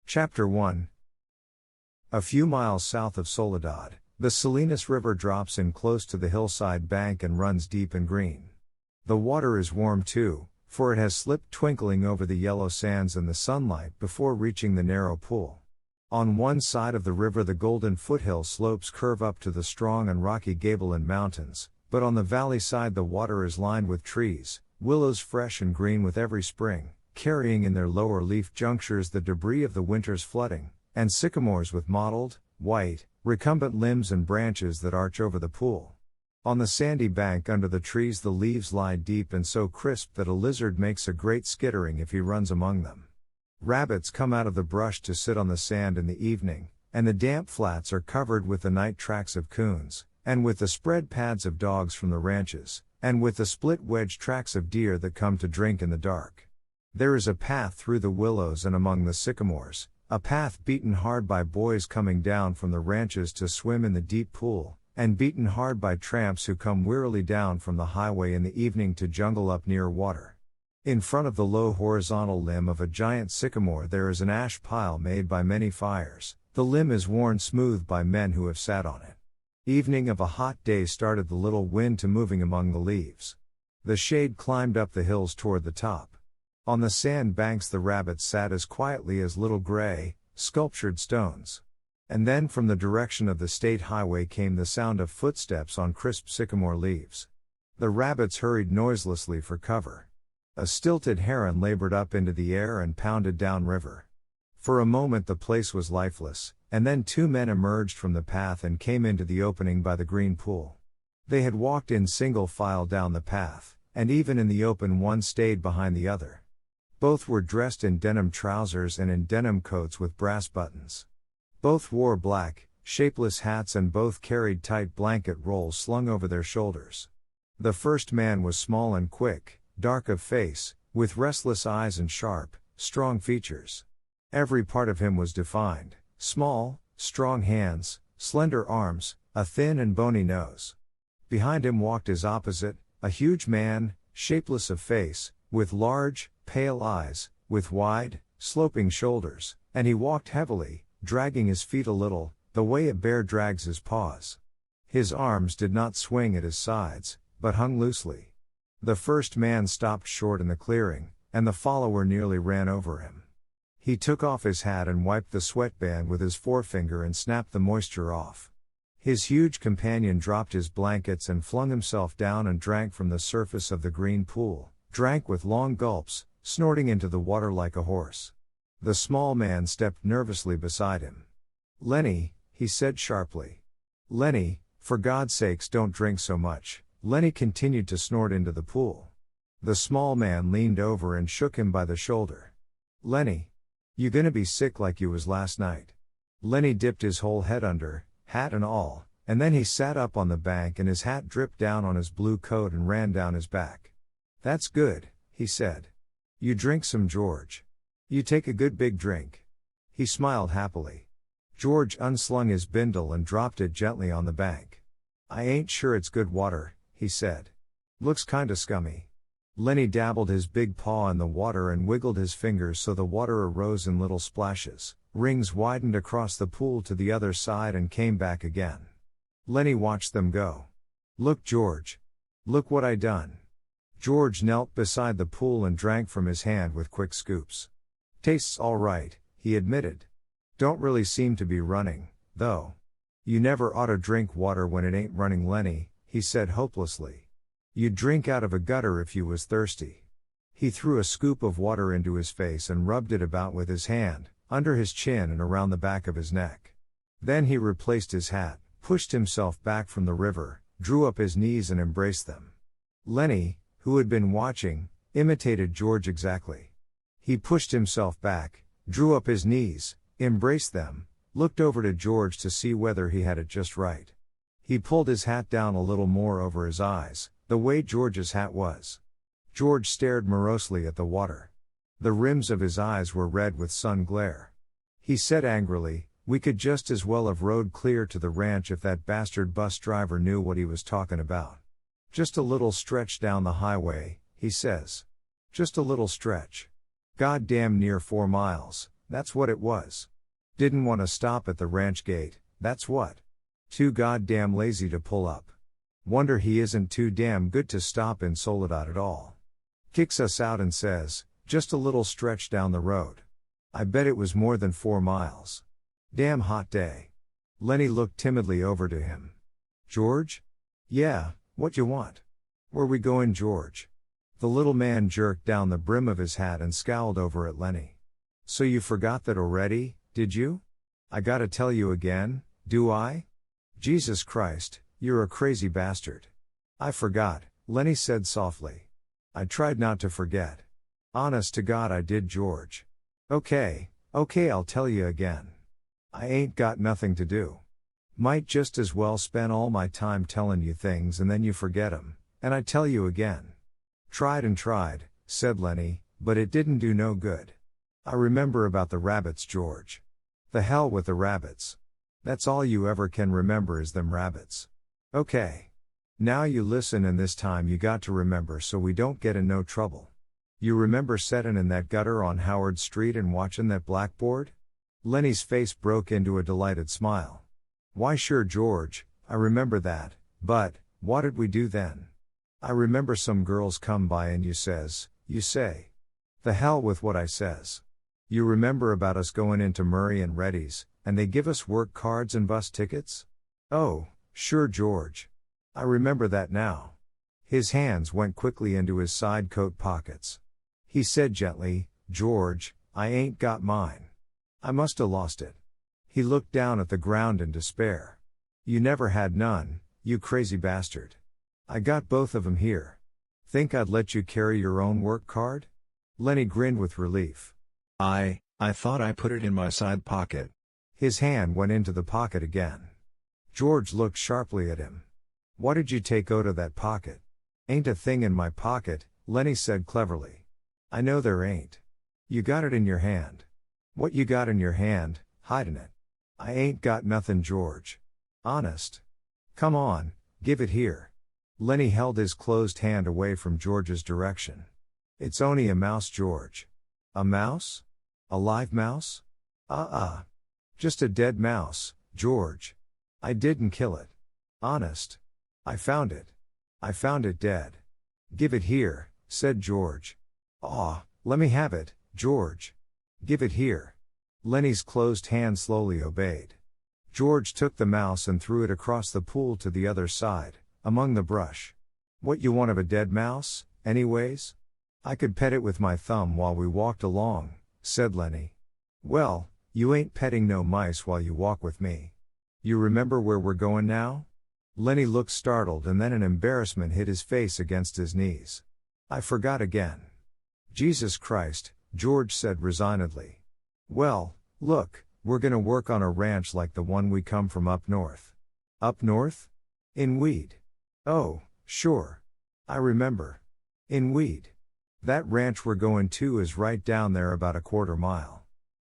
Chapter 1. A few miles south of Soledad, the Salinas River drops in close to the hillside bank and runs deep and green. The water is warm too, for it has slipped twinkling over the yellow sands in the sunlight before reaching the narrow pool. On one side of the river the golden foothill slopes curve up to the strong and rocky Gabelan Mountains, but on the valley side the water is lined with trees, willows fresh and green with every spring, carrying in their lower leaf junctures the debris of the winter's flooding, and sycamores with mottled, white, recumbent limbs and branches that arch over the pool. On the sandy bank under the trees the leaves lie deep and so crisp that a lizard makes a great skittering if he runs among them. Rabbits come out of the brush to sit on the sand in the evening, and the damp flats are covered with the night tracks of coons, and with the spread pads of dogs from the ranches, and with the split wedge tracks of deer that come to drink in the dark. There is a path through the willows and among the sycamores, a path beaten hard by boys coming down from the ranches to swim in the deep pool, and beaten hard by tramps who come wearily down from the highway in the evening to jungle up near water. In front of the low horizontal limb of a giant sycamore there is an ash pile made by many fires. The limb is worn smooth by men who have sat on it. Evening of a hot day started the little wind to moving among the leaves. The shade climbed up the hills toward the top. On the sand banks the rabbits sat as quietly as little gray, sculptured stones. And then from the direction of the state highway came the sound of footsteps on crisp sycamore leaves. The rabbits hurried noiselessly for cover. A stilted heron labored up into the air and pounded down river. For a moment the place was lifeless, and then two men emerged from the path and came into the opening by the green pool. They had walked in single file down the path, and even in the open one stayed behind the other. Both were dressed in denim trousers and in denim coats with brass buttons. Both wore black, shapeless hats and both carried tight blanket rolls slung over their shoulders. The first man was small and quick, dark of face, with restless eyes and sharp, strong features. Every part of him was defined: small, strong hands, slender arms, a thin and bony nose. Behind him walked his opposite, a huge man, shapeless of face, with large, pale eyes, with wide, sloping shoulders, and he walked heavily, dragging his feet a little, the way a bear drags his paws. His arms did not swing at his sides, but hung loosely. The first man stopped short in the clearing, and the follower nearly ran over him. He took off his hat and wiped the sweatband with his forefinger and snapped the moisture off. His huge companion dropped his blankets and flung himself down and drank from the surface of the green pool, drank with long gulps, snorting into the water like a horse. The small man stepped nervously beside him. "Lennie," he said sharply. "Lennie, for God's sakes don't drink so much." Lennie continued to snort into the pool. The small man leaned over and shook him by the shoulder. "Lennie, you gonna be sick like you was last night." Lennie dipped his whole head under, hat and all, and then he sat up on the bank and his hat dripped down on his blue coat and ran down his back. "That's good," he said. "You drink some, George. You take a good big drink." He smiled happily. George unslung his bindle and dropped it gently on the bank. "I ain't sure it's good water," he said. "Looks kinda scummy." Lennie dabbled his big paw in the water and wiggled his fingers so the water arose in little splashes. Rings widened across the pool to the other side and came back again. Lennie watched them go. "Look, George. Look what I done." George knelt beside the pool and drank from his hand with quick scoops. "Tastes all right," he admitted. "Don't really seem to be running, though." "You never oughta drink water when it ain't running, Lennie," he said hopelessly. "You'd drink out of a gutter if you was thirsty." He threw a scoop of water into his face and rubbed it about with his hand, under his chin and around the back of his neck. Then he replaced his hat, pushed himself back from the river, drew up his knees and embraced them. Lennie, who had been watching, imitated George exactly. He pushed himself back, drew up his knees, embraced them, looked over to George to see whether he had it just right. He pulled his hat down a little more over his eyes, the way George's hat was. George stared morosely at the water. The rims of his eyes were red with sun glare. He said angrily, "We could just as well have rode clear to the ranch if that bastard bus driver knew what he was talking about. Just a little stretch down the highway, he says. Just a little stretch. Goddamn near 4 miles, That's what it was. Didn't want to stop at the ranch gate, that's what. Too goddamn lazy to pull up. Wonder he isn't too damn good to stop in Soledad at all. Kicks us out and says, just a little stretch down the road. I bet it was more than 4 miles. Damn hot day. Lennie looked timidly over to him. George? Yeah, what you want? Where we going, George? The little man jerked down the brim of his hat and scowled over at Lennie. So you forgot that already, did you? I gotta tell you again, do I? Jesus Christ, you're a crazy bastard. I forgot, Lennie said softly. I tried not to forget. Honest to God I did, George. Okay, I'll tell you again. I ain't got nothing to do. Might just as well spend all my time telling you things and then you forget 'em, and I tell you again. Tried and tried, said Lennie, but it didn't do no good. I remember about the rabbits, George. The hell with the rabbits. That's all you ever can remember is them rabbits. Okay. Now you listen, and this time you got to remember so we don't get in no trouble. You remember settin' in that gutter on Howard Street and watchin' that blackboard? Lennie's face broke into a delighted smile. Why sure, George, I remember that, but, what did we do then? I remember some girls come by and you say. The hell with what I says. You remember about us going into Murray and Reddy's, and they give us work cards and bus tickets? Oh, sure, George. I remember that now. His hands went quickly into his side coat pockets. He said gently, George, I ain't got mine. I must 'a' lost it. He looked down at the ground in despair. You never had none, you crazy bastard. I got both of 'em here. Think I'd let you carry your own work card? Lennie grinned with relief. I thought I put it in my side pocket. His hand went into the pocket again. George looked sharply at him. What did you take out of that pocket? Ain't a thing in my pocket, Lennie said cleverly. I know there ain't. You got it in your hand. What you got in your hand, hidin' it? I ain't got nothin', George. Honest. Come on, give it here. Lennie held his closed hand away from George's direction. It's only a mouse, George. A mouse? A live mouse? Just a dead mouse, George. I didn't kill it. Honest. I found it. I found it dead. Give it here, said George. Aw, let me have it, George. Give it here. Lennie's closed hand slowly obeyed. George took the mouse and threw it across the pool to the other side, among the brush. What you want of a dead mouse, anyways? I could pet it with my thumb while we walked along, said Lennie. Well, you ain't petting no mice while you walk with me. You remember where we're going now? Lennie looked startled and then an embarrassment hid his face against his knees. I forgot again. Jesus Christ, George said resignedly. Well, look, we're gonna work on a ranch like the one we come from up north. Up north? In Weed. Oh, sure. I remember. In Weed. That ranch we're going to is right down there about a quarter mile.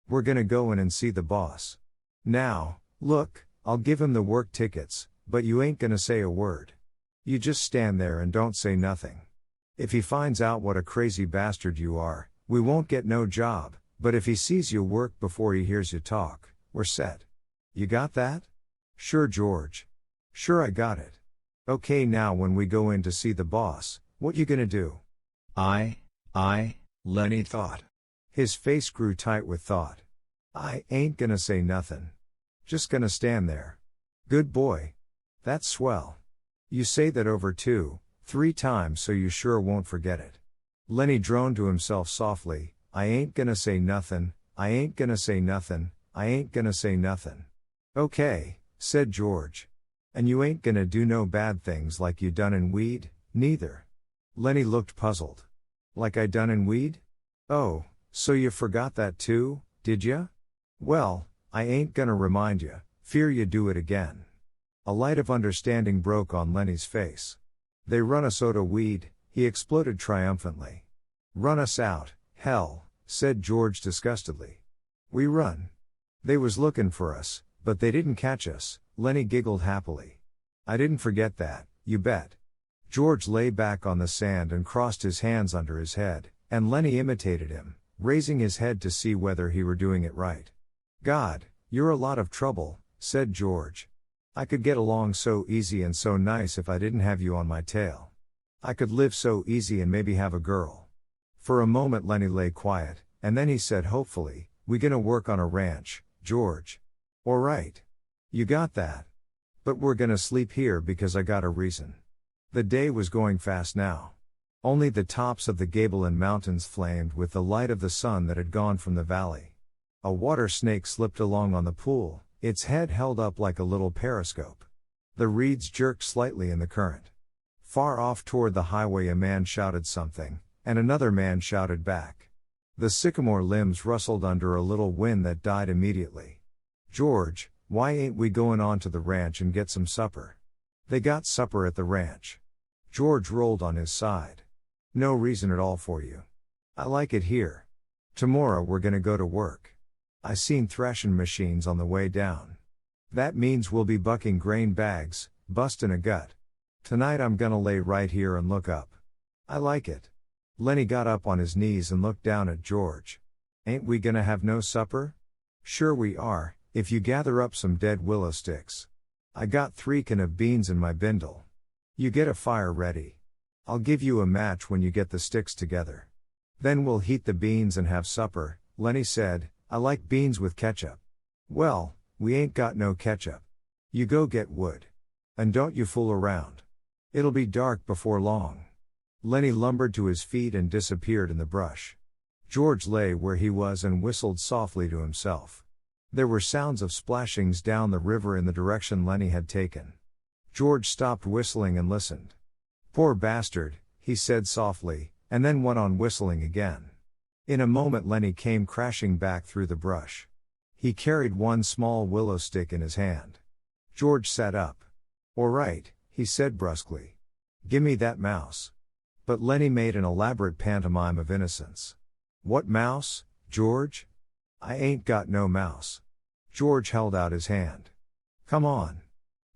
We're gonna go in and see the boss. Now, look, I'll give him the work tickets, but you ain't gonna say a word. You just stand there and don't say nothing. If he finds out what a crazy bastard you are, we won't get no job, but if he sees you work before he hears you talk, we're set. You got that? Sure, George. Sure, I got it. Okay, now when we go in to see the boss, what you gonna do? Lennie thought. His face grew tight with thought. I ain't gonna say nothin'. Just gonna stand there. Good boy. That's swell. You say that over 2-3 times so you sure won't forget it. Lennie droned to himself softly, I ain't gonna say nothin', I ain't gonna say nothin', I ain't gonna say nothin'. Okay, said George. And you ain't gonna do no bad things like you done in Weed, neither. Lennie looked puzzled. Like I done in Weed? Oh, so you forgot that too, did ya? Well, I ain't gonna remind ya, fear you do it again. A light of understanding broke on Lennie's face. They run us out of Weed, he exploded triumphantly. Run us out, hell, said George disgustedly. We run. They was looking for us, but they didn't catch us, Lennie giggled happily. I didn't forget that, you bet. George lay back on the sand and crossed his hands under his head, and Lennie imitated him, raising his head to see whether he were doing it right. God, you're a lot of trouble, said George. I could get along so easy and so nice if I didn't have you on my tail. I could live so easy and maybe have a girl. For a moment Lennie lay quiet, and then he said hopefully, we gonna work on a ranch, George. Alright. You got that. But we're gonna sleep here because I got a reason. The day was going fast now. Only the tops of the gable and mountains flamed with the light of the sun that had gone from the valley. A water snake slipped along on the pool, its head held up like a little periscope. The reeds jerked slightly in the current. Far off toward the highway a man shouted something, and another man shouted back. The sycamore limbs rustled under a little wind that died immediately. George, why ain't we going on to the ranch and get some supper? They got supper at the ranch. George rolled on his side. No reason at all for you. I like it here. Tomorrow we're gonna go to work. I seen thrashing machines on the way down. That means we'll be bucking grain bags, bustin' a gut. Tonight I'm gonna lay right here and look up. I like it. Lennie got up on his knees and looked down at George. Ain't we gonna have no supper? Sure we are, if you gather up some dead willow sticks. I got 3 can of beans in my bindle. You get a fire ready. I'll give you a match when you get the sticks together. Then we'll heat the beans and have supper, Lennie said. I like beans with ketchup. Well, we ain't got no ketchup. You go get wood. And don't you fool around. It'll be dark before long. Lennie lumbered to his feet and disappeared in the brush. George lay where he was and whistled softly to himself. There were sounds of splashings down the river in the direction Lennie had taken. George stopped whistling and listened. Poor bastard, he said softly, and then went on whistling again. In a moment Lennie came crashing back through the brush. He carried one small willow stick in his hand. George sat up. All right, he said brusquely. Gimme that mouse. But Lennie made an elaborate pantomime of innocence. What mouse, George? I ain't got no mouse. George held out his hand. Come on.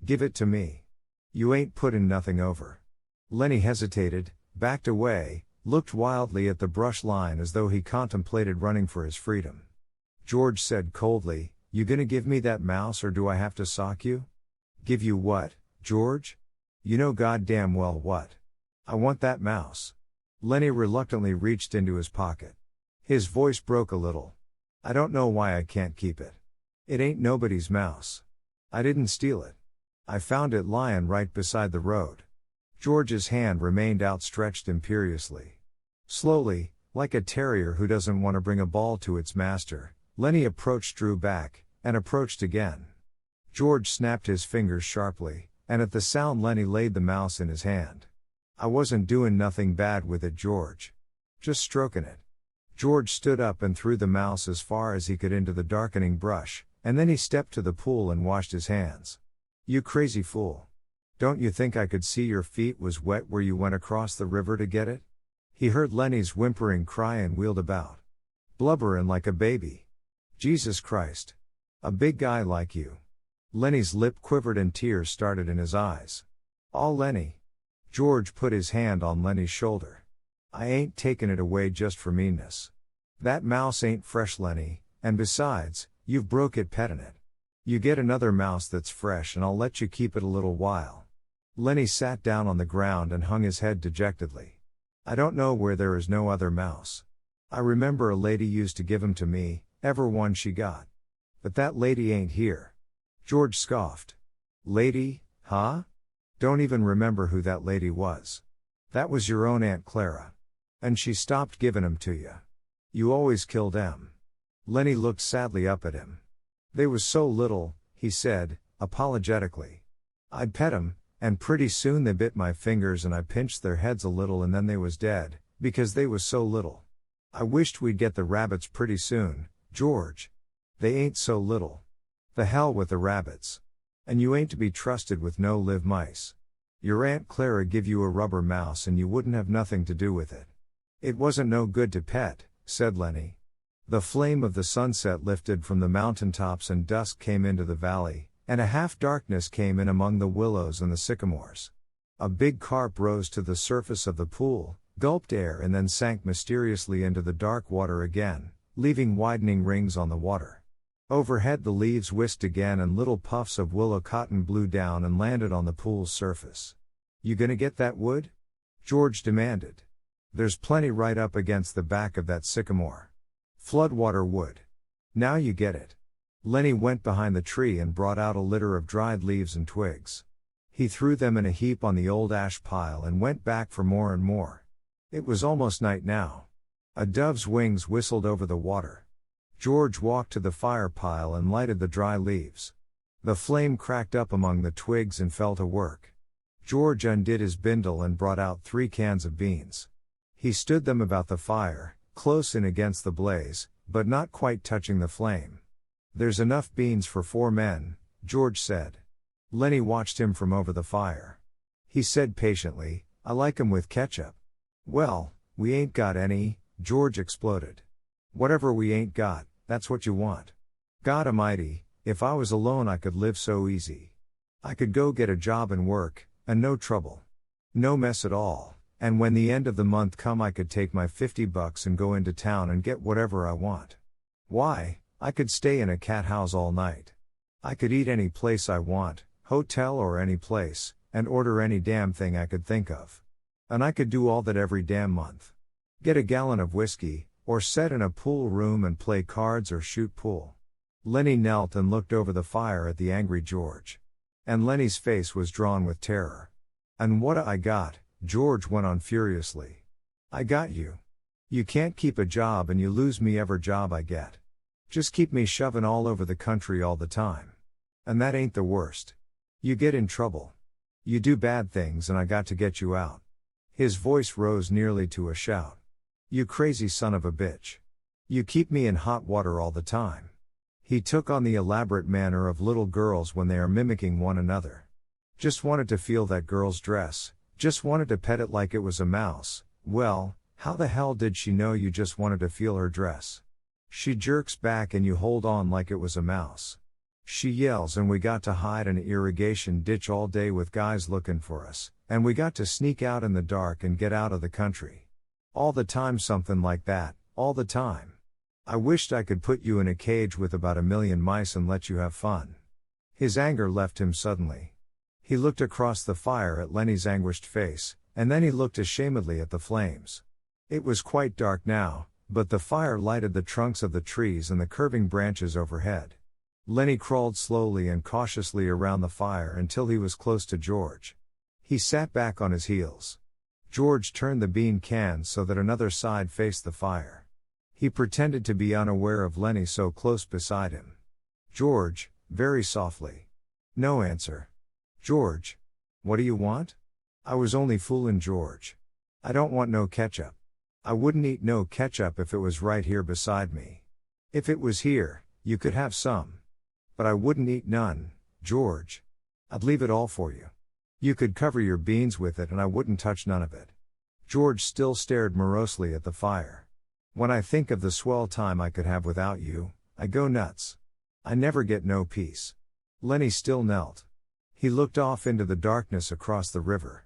Give it to me. You ain't puttin' nothing over. Lennie hesitated, backed away, looked wildly at the brush line as though he contemplated running for his freedom. George said coldly, You gonna give me that mouse or do I have to sock you? Give you what, George? You know goddamn well what. I want that mouse. Lennie reluctantly reached into his pocket. His voice broke a little. I don't know why I can't keep it. It ain't nobody's mouse. I didn't steal it. I found it lying right beside the road. George's hand remained outstretched imperiously. Slowly, like a terrier who doesn't want to bring a ball to its master, Lennie approached, drew back, and approached again. George snapped his fingers sharply, and at the sound Lennie laid the mouse in his hand. I wasn't doing nothing bad with it, George. Just stroking it. George stood up and threw the mouse as far as he could into the darkening brush, and then he stepped to the pool and washed his hands. You crazy fool. Don't you think I could see your feet was wet where you went across the river to get it? He heard Lennie's whimpering cry and wheeled about. Blubberin' like a baby. Jesus Christ. A big guy like you. Lennie's lip quivered and tears started in his eyes. Aw, Lennie. George put his hand on Lennie's shoulder. I ain't taking it away just for meanness. That mouse ain't fresh, Lennie, and besides, you've broke it petting it. You get another mouse that's fresh and I'll let you keep it a little while. Lennie sat down on the ground and hung his head dejectedly. I don't know where there is no other mouse. I remember a lady used to give 'em to me, ever one she got. But that lady ain't here. George scoffed. Lady, huh? Don't even remember who that lady was. That was your own Aunt Clara. And she stopped giving 'em to you. You always killed 'em. Lennie looked sadly up at him. They was so little, he said, apologetically. I'd pet 'em, and pretty soon they bit my fingers and I pinched their heads a little and then they was dead, because they was so little. I wished we'd get the rabbits pretty soon, George. They ain't so little. The hell with the rabbits. And you ain't to be trusted with no live mice. Your Aunt Clara give you a rubber mouse and you wouldn't have nothing to do with it. It wasn't no good to pet, said Lennie. The flame of the sunset lifted from the mountaintops and dusk came into the valley, and a half-darkness came in among the willows and the sycamores. A big carp rose to the surface of the pool, gulped air and then sank mysteriously into the dark water again, leaving widening rings on the water. Overhead the leaves whisked again and little puffs of willow cotton blew down and landed on the pool's surface. "You gonna get that wood?" George demanded. "There's plenty right up against the back of that sycamore. Floodwater wood. Now you get it." Lennie went behind the tree and brought out a litter of dried leaves and twigs. He threw them in a heap on the old ash pile and went back for more and more. It was almost night now. A dove's wings whistled over the water. George walked to the fire pile and lighted the dry leaves. The flame cracked up among the twigs and fell to work. George undid his bindle and brought out 3 cans of beans. He stood them about the fire, close in against the blaze, but not quite touching the flame. "There's enough beans for 4 men, George said. Lennie watched him from over the fire. He said patiently, "I like 'em with ketchup." "Well, we ain't got any," George exploded. "Whatever we ain't got, that's what you want. God A'mighty, if I was alone I could live so easy. I could go get a job and work, and no trouble. No mess at all, and when the end of the month come I could take my $50 and go into town and get whatever I want. Why, I could stay in a cat house all night. I could eat any place I want, hotel or any place, and order any damn thing I could think of. And I could do all that every damn month. Get a gallon of whiskey, or sit in a pool room and play cards or shoot pool." Lennie knelt and looked over the fire at the angry George. And Lennie's face was drawn with terror. "And what I got," George went on furiously. "I got you. You can't keep a job and you lose me every job I get. Just keep me shoving all over the country all the time. And that ain't the worst. You get in trouble. You do bad things and I got to get you out." His voice rose nearly to a shout. "You crazy son of a bitch. You keep me in hot water all the time." He took on the elaborate manner of little girls when they are mimicking one another. "Just wanted to feel that girl's dress, just wanted to pet it like it was a mouse. Well, how the hell did she know you just wanted to feel her dress? She jerks back and you hold on like it was a mouse. She yells and we got to hide in an irrigation ditch all day with guys looking for us, and we got to sneak out in the dark and get out of the country. All the time something like that, all the time. I wished I could put you in a cage with about 1,000,000 mice and let you have fun." His anger left him suddenly. He looked across the fire at Lennie's anguished face, and then he looked ashamedly at the flames. It was quite dark now, but the fire lighted the trunks of the trees and the curving branches overhead. Lennie crawled slowly and cautiously around the fire until he was close to George. He sat back on his heels. George turned the bean can so that another side faced the fire. He pretended to be unaware of Lennie so close beside him. "George," very softly. No answer. "George. What do you want?" "I was only foolin' George. I don't want no ketchup. I wouldn't eat no ketchup if it was right here beside me. If it was here, you could have some. But I wouldn't eat none, George. I'd leave it all for you. You could cover your beans with it and I wouldn't touch none of it." George still stared morosely at the fire. "When I think of the swell time I could have without you, I go nuts. I never get no peace." Lennie still knelt. He looked off into the darkness across the river.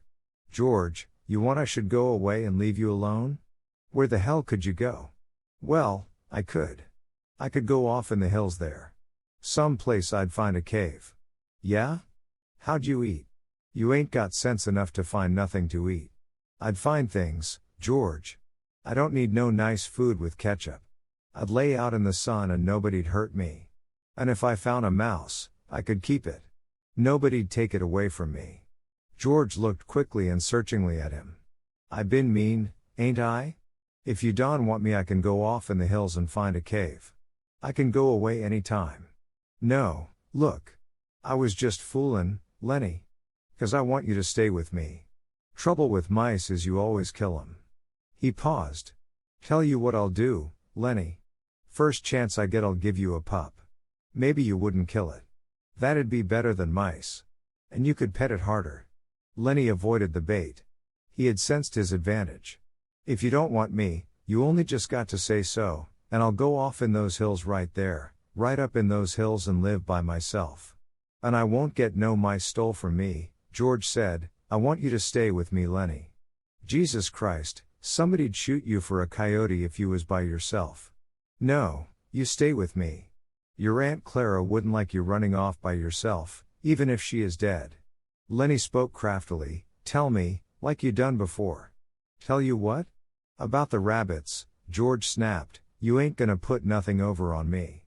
"George, you want I should go away and leave you alone? Where the hell could you go?" "Well, I could. I could go off in the hills there. Some place I'd find a cave." "Yeah? How'd you eat? You ain't got sense enough to find nothing to eat." "I'd find things, George. I don't need no nice food with ketchup. I'd lay out in the sun and nobody'd hurt me. And if I found a mouse, I could keep it. Nobody'd take it away from me." George looked quickly and searchingly at him. "I been mean, ain't I? If you don't want me I can go off in the hills and find a cave. I can go away any time. No, look. I was just foolin', Lennie. 'Cause I want you to stay with me. Trouble with mice is you always kill 'em." He paused. "Tell you what I'll do, Lennie. First chance I get I'll give you a pup. Maybe you wouldn't kill it. That'd be better than mice. And you could pet it harder." Lennie avoided the bait. He had sensed his advantage. "If you don't want me, you only just got to say so, and I'll go off in those hills right there, right up in those hills and live by myself. And I won't get no mice stole from me," George said. "I want you to stay with me, Lennie." Jesus Christ, somebody'd shoot you for a coyote if you was by yourself. No, you stay with me. Your Aunt Clara wouldn't like you running off by yourself, even if she is dead. Lennie spoke craftily. Tell me, like you done before. Tell you what? About the rabbits, George snapped. You ain't gonna put nothing over on me.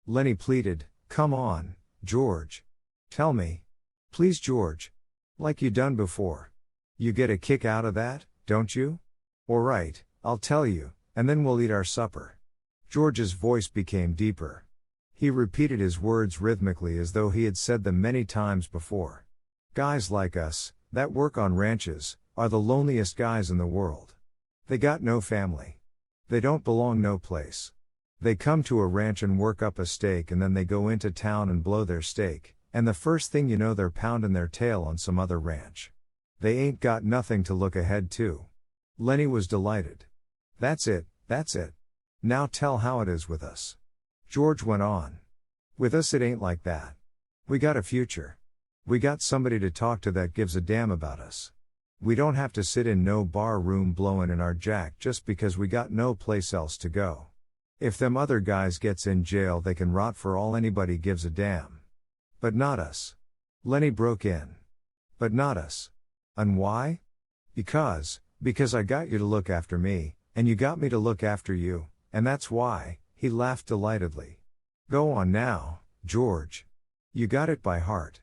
Lennie pleaded, come on, George. Tell me. Please, George. Like you done before. You get a kick out of that, don't you? Alright, I'll tell you, and then we'll eat our supper. George's voice became deeper. He repeated his words rhythmically as though he had said them many times before. Guys like us, that work on ranches, are the loneliest guys in the world. They got no family. They don't belong no place. They come to a ranch and work up a stake and then they go into town and blow their stake, and the first thing you know they're pounding their tail on some other ranch. They ain't got nothing to look ahead to. Lennie was delighted. That's it, that's it. Now tell how it is with us. George went on. With us it ain't like that. We got a future. We got somebody to talk to that gives a damn about us. We don't have to sit in no bar room blowin' in our jack just because we got no place else to go. If them other guys gets in jail they can rot for all anybody gives a damn. But not us. Lennie broke in. But not us. And why? Because I got you to look after me, and you got me to look after you, and that's why, he laughed delightedly. Go on now, George. You got it by heart.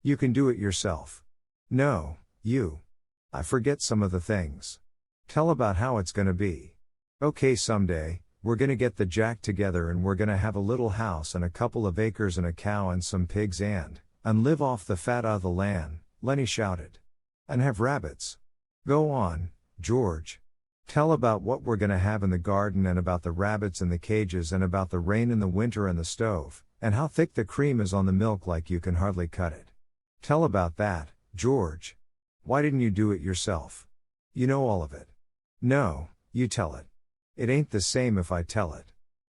You can do it yourself. No, you. I forget some of the things. Tell about how it's gonna be. Okay, someday, we're gonna get the jack together and we're gonna have a little house and a couple of acres and a cow and some pigs and live off the fat of the land, Lennie shouted. And have rabbits. Go on, George. Tell about what we're gonna have in the garden and about the rabbits in the cages and about the rain in the winter and the stove, and how thick the cream is on the milk like you can hardly cut it. Tell about that, George. Why didn't you do it yourself? You know all of it. No, you tell it. It ain't the same if I tell it.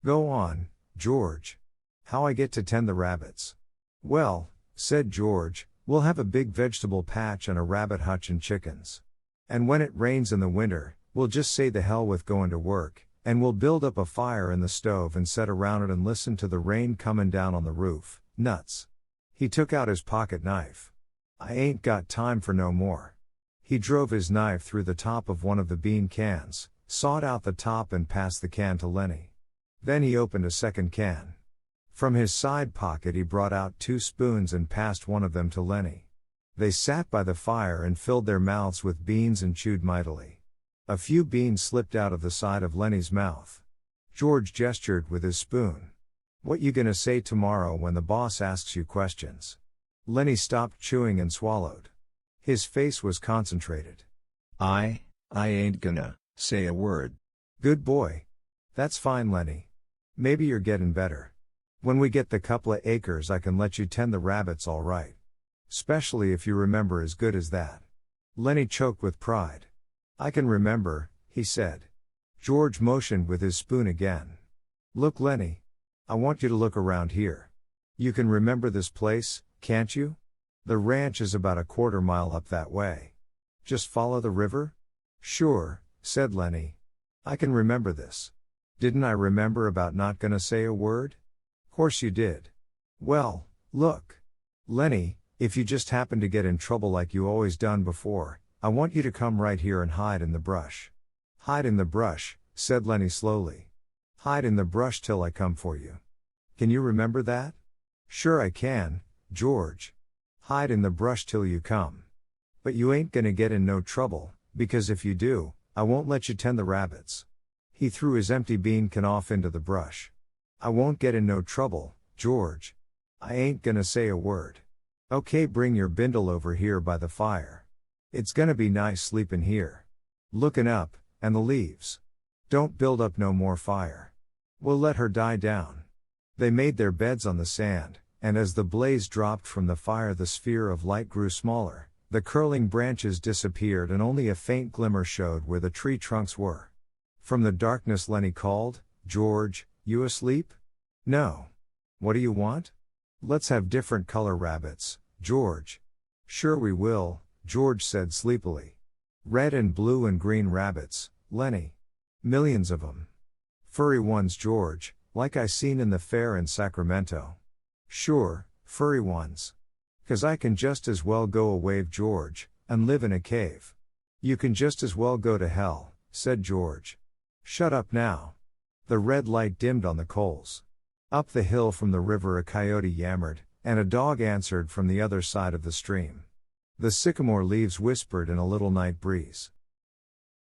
Go on, George. How I get to tend the rabbits. Well, said George, we'll have a big vegetable patch and a rabbit hutch and chickens. And when it rains in the winter, we'll just say the hell with going to work, and we'll build up a fire in the stove and sit around it and listen to the rain comin' down on the roof. Nuts. He took out his pocket knife. I ain't got time for no more. He drove his knife through the top of one of the bean cans, sawed out the top and passed the can to Lennie. Then he opened a second can. From his side pocket he brought out 2 spoons and passed one of them to Lennie. They sat by the fire and filled their mouths with beans and chewed mightily. A few beans slipped out of the side of Lennie's mouth. George gestured with his spoon. What you gonna say tomorrow when the boss asks you questions? Lennie stopped chewing and swallowed. His face was concentrated. I ain't gonna say a word. Good boy. That's fine, Lennie. Maybe you're getting better. When we get the couple of acres I can let you tend the rabbits all right. Especially if you remember as good as that. Lennie choked with pride. I can remember, he said. George motioned with his spoon again. Look, Lennie. I want you to look around here. You can remember this place, can't you? The ranch is about a quarter mile up that way. Just follow the river? Sure, said Lennie. I can remember this. Didn't I remember about not gonna say a word? Course you did. Well, look. Lennie, if you just happen to get in trouble like you always done before, I want you to come right here and hide in the brush. Hide in the brush, said Lennie slowly. Hide in the brush till I come for you. Can you remember that? Sure I can, George. Hide in the brush till you come. But you ain't gonna get in no trouble, because if you do, I won't let you tend the rabbits. He threw his empty bean can off into the brush. I won't get in no trouble, George. I ain't gonna say a word. Okay, bring your bindle over here by the fire. It's gonna be nice sleepin' here. Lookin' up, and the leaves. Don't build up no more fire. We'll let her die down. They made their beds on the sand, and as the blaze dropped from the fire the sphere of light grew smaller, the curling branches disappeared and only a faint glimmer showed where the tree trunks were. From the darkness Lennie called, George, you asleep? No. What do you want? Let's have different color rabbits, George. Sure we will, George said sleepily. Red and blue and green rabbits, Lennie. Millions of 'em. Furry ones, George, like I seen in the fair in Sacramento. Sure, furry ones. 'Cause I can just as well go a wave, George, and live in a cave. You can just as well go to hell, said George. Shut up now. The red light dimmed on the coals. Up the hill from the river a coyote yammered, and a dog answered from the other side of the stream. The sycamore leaves whispered in a little night breeze.